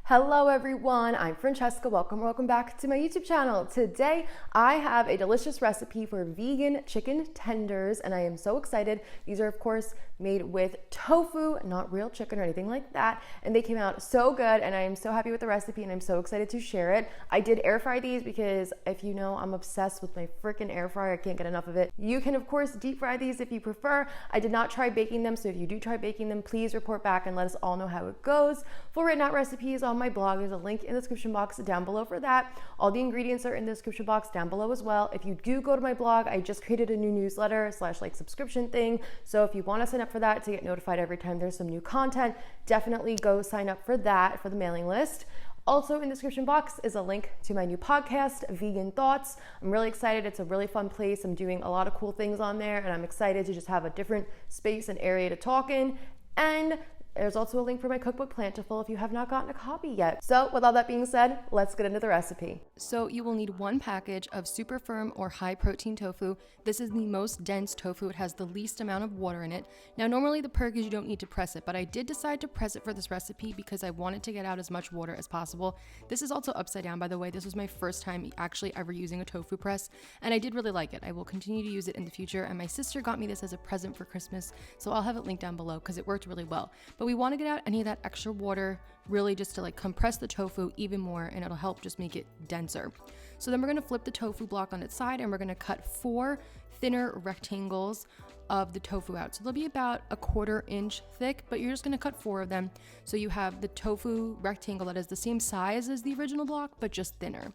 Hello everyone, I'm Francesca. Welcome back to my YouTube channel. Today I have a delicious recipe for vegan chicken tenders and I am so excited. These are of course made with tofu, not real chicken or anything like that, and they came out so good and I am so happy with the recipe and I'm so excited to share it. I did air fry these because if you know, I'm obsessed with my freaking air fryer. I can't get enough of it. You can of course deep fry these if you prefer. I did not try baking them, so if you do try baking them, please report back and let us all know how it goes. Full written out recipes on my blog. There's a link in the description box down below for that. All the ingredients are in the description box down below as well. If you do go to my blog, I just created a new newsletter / subscription thing. So if you want to sign up for that to get notified every time there's some new content, definitely go sign up for that, for the mailing list. Also in the description box is a link to my new podcast, Vegan Thoughts. I'm really excited. It's a really fun place. I'm doing a lot of cool things on there and I'm excited to just have a different space and area to talk in. And there's also a link for my cookbook, Plantifully, if you have not gotten a copy yet. So with all that being said, let's get into the recipe. So you will need one package of super firm or high protein tofu. This is the most dense tofu. It has the least amount of water in it. Now normally the perk is you don't need to press it, but I did decide to press it for this recipe because I wanted to get out as much water as possible. This is also upside down, by the way. This was my first time actually ever using a tofu press and I did really like it. I will continue to use it in the future, and my sister got me this as a present for Christmas, so I'll have it linked down below because it worked really well. But we want to get out any of that extra water, really just to compress the tofu even more, and it'll help just make it denser. So then we're going to flip the tofu block on its side and we're going to cut 4 thinner rectangles of the tofu out. So they'll be about a 1/4 inch thick, but you're just going to cut 4 of them. So you have the tofu rectangle that is the same size as the original block, but just thinner.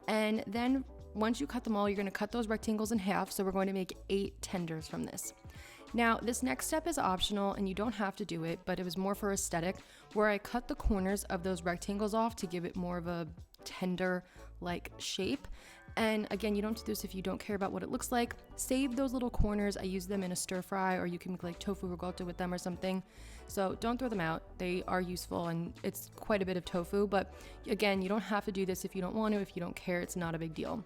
And then once you cut them all, you're going to cut those rectangles in half. So we're going to make 8 tenders from this. Now, this next step is optional and you don't have to do it, but it was more for aesthetic, where I cut the corners of those rectangles off to give it more of a tender-like shape. And again, you don't do this if you don't care about what it looks like. Save those little corners. I use them in a stir fry, or you can make tofu ricotta with them or something. So don't throw them out. They are useful and it's quite a bit of tofu, but again, you don't have to do this if you don't want to. If you don't care, it's not a big deal.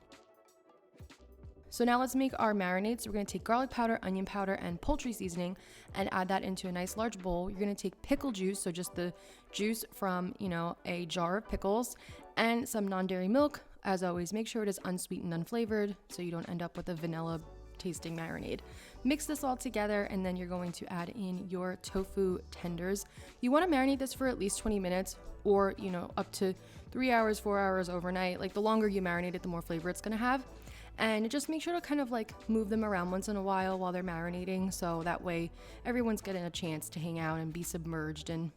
So now let's make our marinade. So we're going to take garlic powder, onion powder, and poultry seasoning and add that into a nice large bowl. You're going to take pickle juice, so just the juice from, a jar of pickles, and some non-dairy milk. As always, make sure it is unsweetened, unflavored, so you don't end up with a vanilla tasting marinade. Mix this all together and then you're going to add in your tofu tenders. You want to marinate this for at least 20 minutes or, up to 3 hours, 4 hours overnight. The longer you marinate it, the more flavor it's going to have. And just make sure to kind of move them around once in a while they're marinating, so that way everyone's getting a chance to hang out and be submerged and,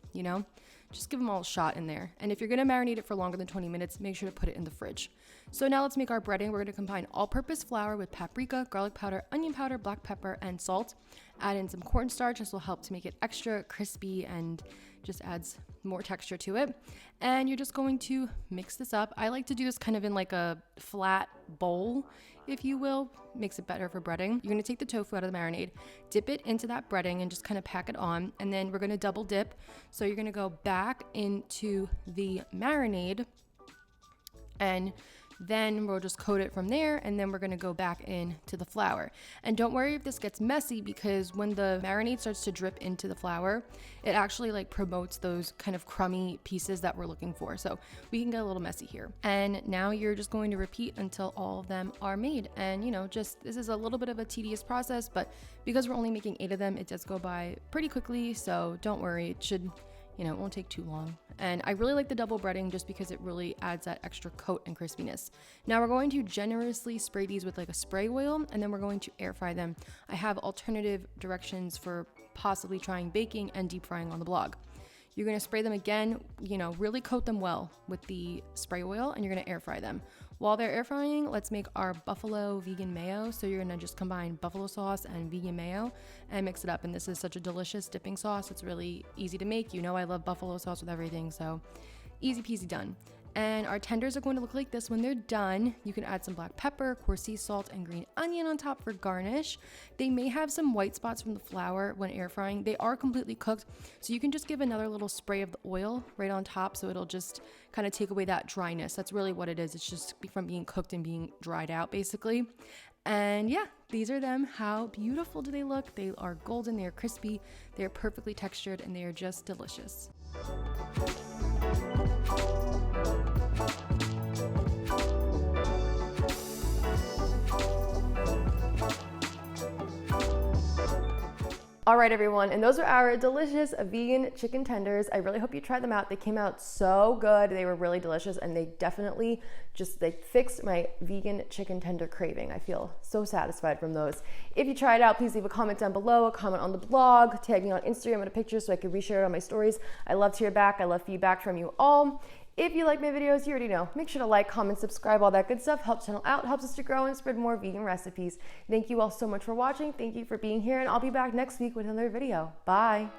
just give them all a shot in there. And if you're going to marinate it for longer than 20 minutes, make sure to put it in the fridge. So now let's make our breading. We're going to combine all-purpose flour with paprika, garlic powder, onion powder, black pepper, and salt. Add in some cornstarch. This will help to make it extra crispy and just adds more texture to it. And you're just going to mix this up. I like to do this kind of in a flat bowl, if you will. Makes it better for breading. You're going to take the tofu out of the marinade, dip it into that breading and just kind of pack it on. And then we're going to double dip. So you're going to go back into the marinade and then we'll just coat it from there, and then we're going to go back into the flour. And don't worry if this gets messy, because when the marinade starts to drip into the flour, it actually promotes those kind of crummy pieces that we're looking for. So we can get a little messy here. And now you're just going to repeat until all of them are made. And this is a little bit of a tedious process, but because we're only making 8 of them, it does go by pretty quickly. So don't worry, it should, it won't take too long. And I really like the double breading just because it really adds that extra coat and crispiness. Now we're going to generously spray these with a spray oil, and then we're going to air fry them. I have alternative directions for possibly trying baking and deep frying on the blog. You're going to spray them again, really coat them well with the spray oil, and you're going to air fry them. While they're air frying, let's make our buffalo vegan mayo. So you're gonna just combine buffalo sauce and vegan mayo and mix it up. And this is such a delicious dipping sauce. It's really easy to make. I love buffalo sauce with everything, so easy peasy done. And our tenders are going to look like this when they're done. You can add some black pepper, coarse sea salt, and green onion on top for garnish. They may have some white spots from the flour when air frying. They are completely cooked, so you can just give another little spray of the oil right on top, so it'll just kind of take away that dryness. That's really what it is. It's just from being cooked and being dried out, basically. And yeah, these are them. How beautiful do they look? They are golden, they are crispy, they are perfectly textured, and they are just delicious. All right, everyone, and those are our delicious vegan chicken tenders. I really hope you tried them out. They came out so good. They were really delicious, and they definitely they fixed my vegan chicken tender craving. I feel so satisfied from those. If you try it out, please leave a comment down below, a comment on the blog, tag me on Instagram with a picture so I can reshare it on my stories. I love to hear back. I love feedback from you all. If you like my videos, you already know, make sure to like, comment, subscribe, all that good stuff. Helps channel out, helps us to grow and spread more vegan recipes. Thank you all so much for watching. Thank you for being here, and I'll be back next week with another video. Bye.